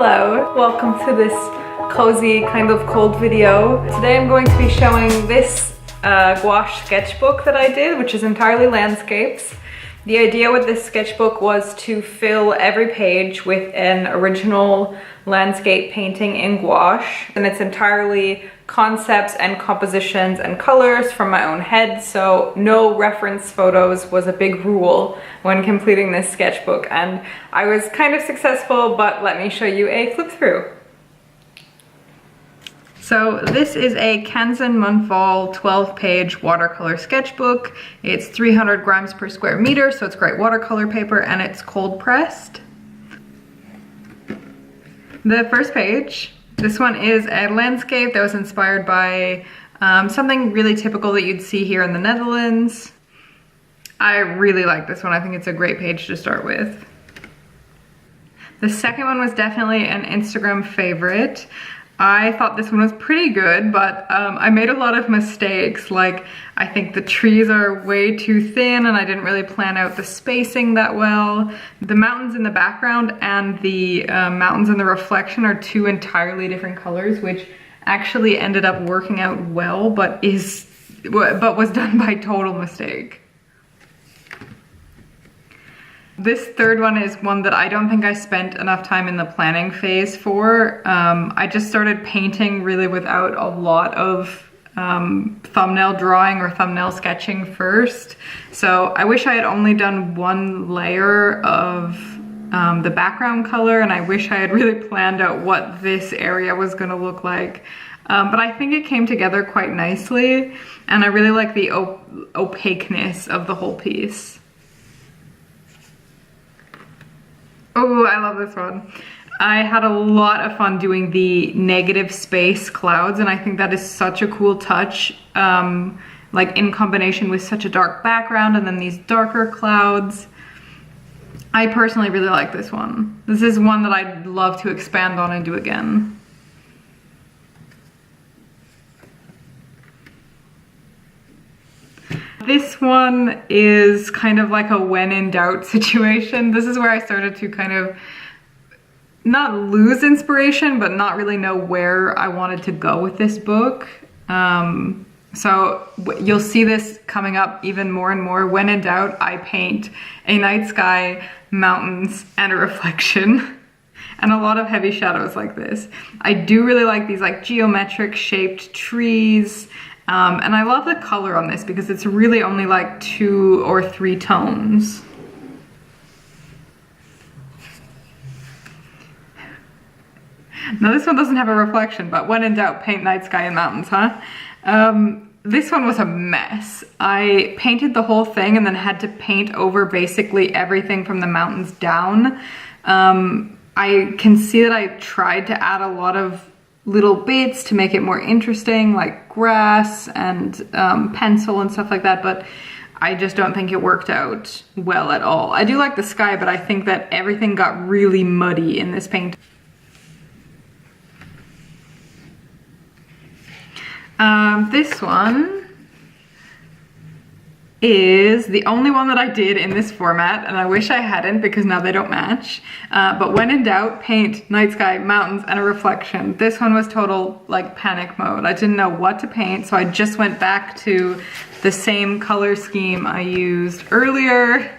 Hello, welcome to this cozy kind of cold video. Today I'm going to be showing this gouache sketchbook that I did, which is entirely landscapes. The idea with this sketchbook was to fill every page with an original landscape painting in gouache, and it's entirely concepts and compositions and colors from my own head, so no reference photos was a big rule when completing this sketchbook, and I was kind of successful, but let me show you a flip through. So this is a Kanzen Munfall 12-page watercolor sketchbook. It's 300 grams per square meter, so it's great watercolor paper, and it's cold pressed. The first page, this one is a landscape that was inspired by something really typical that you'd see here in the Netherlands. I really like this one. I think it's a great page to start with. The second one was definitely an Instagram favorite. I thought this one was pretty good, but I made a lot of mistakes. Like, I think the trees are way too thin and I didn't really plan out the spacing that well. The mountains in the background and the mountains in the reflection are two entirely different colors, which actually ended up working out well, but was done by total mistake. This third one is one that I don't think I spent enough time in the planning phase for. I just started painting really without a lot of thumbnail drawing or thumbnail sketching first. So I wish I had only done one layer of the background color, and I wish I had really planned out what this area was gonna look like. But I think it came together quite nicely, and I really like the opaqueness of the whole piece. Oh, I love this one. I had a lot of fun doing the negative space clouds, and I think that is such a cool touch, like in combination with such a dark background and then these darker clouds. I personally really like this one. This is one that I'd love to expand on and do again. This one is kind of like a when in doubt situation. This is where I started to kind of not lose inspiration, but not really know where I wanted to go with this book. So you'll see this coming up even more and more. When in doubt, I paint a night sky, mountains, and a reflection. And a lot of heavy shadows like this. I do really like these like geometric shaped trees. And I love the color on this because it's really only like 2 or 3 tones. Now this one doesn't have a reflection, but when in doubt, paint night sky and mountains, huh? This one was a mess. I painted the whole thing and then had to paint over basically everything from the mountains down. I can see that I tried to add a lot of little bits to make it more interesting, like grass and pencil and stuff like that, but I just don't think it worked out well at all. I do like the sky, but I think that everything got really muddy in this paint. This one is the only one that I did in this format, and I wish I hadn't because now they don't match. But when in doubt, paint night sky, mountains, and a reflection. This one was total like panic mode. I didn't know what to paint, so I just went back to the same color scheme I used earlier.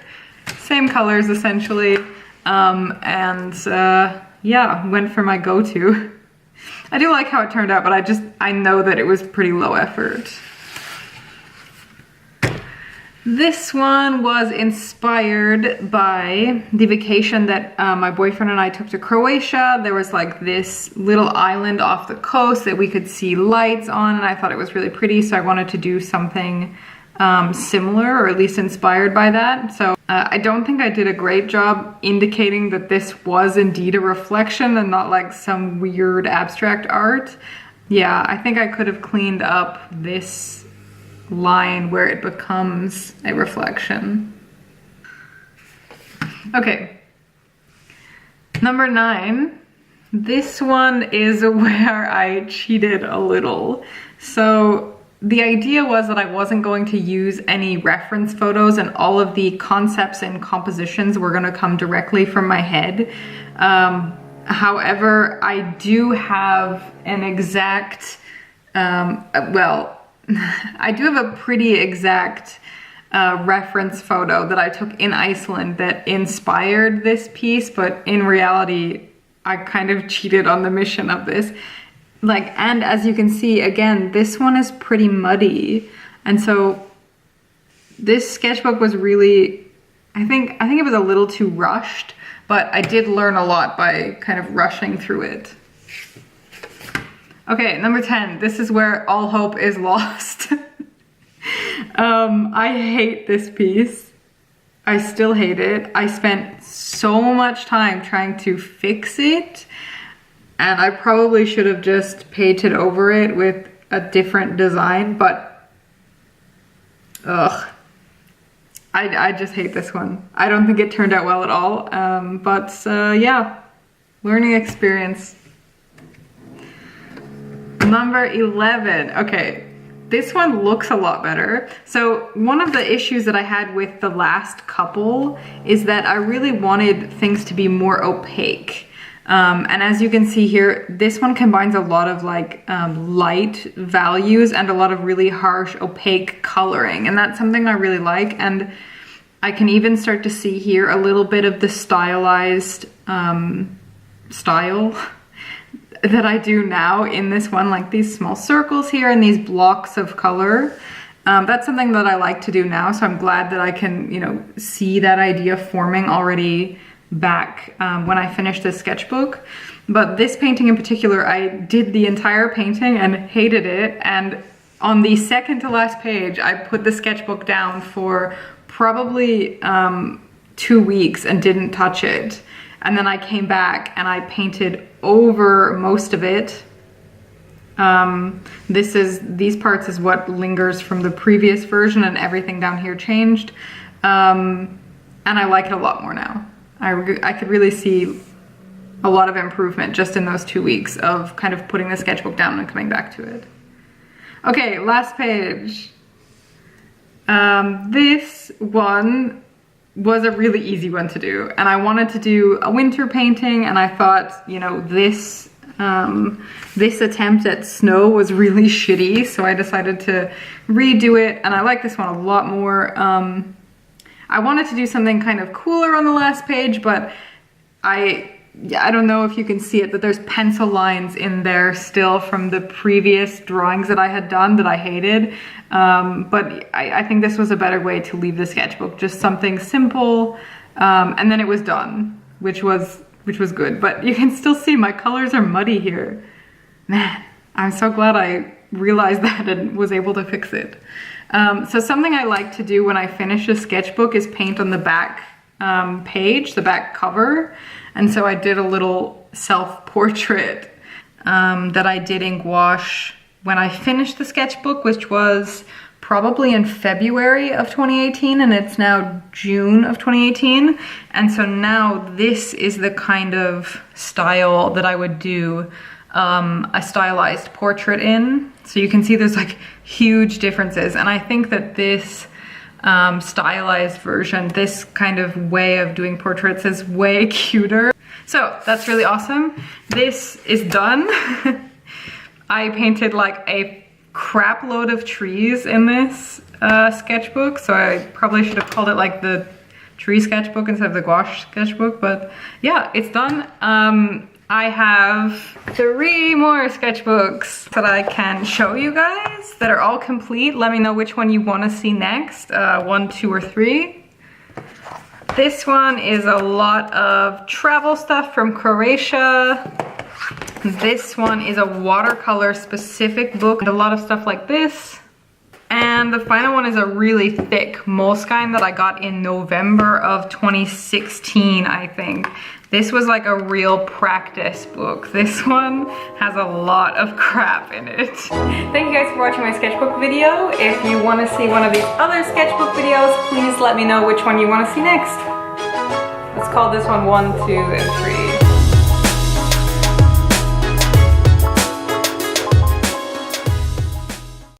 Same colors essentially, yeah, went for my go-to. I do like how it turned out, but I know that it was pretty low effort. This one was inspired by the vacation that my boyfriend and I took to Croatia. There was like this little island off the coast that we could see lights on, and I thought it was really pretty, so I wanted to do something similar, or at least inspired by that. So I don't think I did a great job indicating that this was indeed a reflection and not like some weird abstract art. Yeah, I think I could have cleaned up this line where it becomes a reflection. Okay, number 9. This one is where I cheated a little. So the idea was that I wasn't going to use any reference photos, and all of the concepts and compositions were going to come directly from my head. However, I do have an exact, well, I do have a pretty exact reference photo that I took in Iceland that inspired this piece, but in reality, I kind of cheated on the mission of this. Like, and as you can see, again, this one is pretty muddy. And so this sketchbook was really, I think it was a little too rushed, but I did learn a lot by kind of rushing through it. Okay, number 10, this is where all hope is lost. I hate this piece. I still hate it. I spent so much time trying to fix it, and I probably should have just painted over it with a different design, but ugh. I just hate this one. I don't think it turned out well at all, but yeah, learning experience. Number 11, okay. This one looks a lot better. So one of the issues that I had with the last couple is that I really wanted things to be more opaque. And as you can see here, this one combines a lot of like light values and a lot of really harsh opaque coloring. And that's something I really like. And I can even start to see here a little bit of the stylized style that I do now in this one, like these small circles here and these blocks of color. That's something that I like to do now, so I'm glad that I can, you know, see that idea forming already back when I finished this sketchbook. But this painting in particular, I did the entire painting and hated it, and on the second to last page, I put the sketchbook down for probably 2 weeks and didn't touch it. And then I came back and I painted over most of it. These parts is what lingers from the previous version, and everything down here changed. And I like it a lot more now. I could really see a lot of improvement just in those 2 weeks of kind of putting the sketchbook down and coming back to it. Okay, last page. This one was a really easy one to do, and I wanted to do a winter painting, and I thought, you know, this attempt at snow was really shitty, so I decided to redo it, and I like this one a lot more. I wanted to do something kind of cooler on the last page, but I don't know if you can see it, but there's pencil lines in there still from the previous drawings that I had done that I hated. But I think this was a better way to leave the sketchbook, just something simple. And then it was done, which was good. But you can still see my colors are muddy here. Man, I'm so glad I realized that and was able to fix it. So something I like to do when I finish a sketchbook is paint on the back page, the back cover. And so I did a little self-portrait that I did in gouache when I finished the sketchbook, which was probably in February of 2018, and it's now June of 2018. And so now this is the kind of style that I would do a stylized portrait in. So you can see there's like huge differences, and I think that this stylized version, this kind of way of doing portraits is way cuter. So that's really awesome. This is done. I painted like a crap load of trees in this sketchbook, so I probably should have called it like the tree sketchbook instead of the gouache sketchbook, but yeah, it's done. I have 3 more sketchbooks that I can show you guys that are all complete. Let me know which one you want to see next, 1, 2, or 3. This one is a lot of travel stuff from Croatia. This one is a watercolor specific book, a lot of stuff like this. And the final one is a really thick Moleskine that I got in November of 2016, I think. This was like a real practice book. This one has a lot of crap in it. Thank you guys for watching my sketchbook video. If you want to see one of these other sketchbook videos, please let me know which one you want to see next. Let's call this one 1, 2, and 3.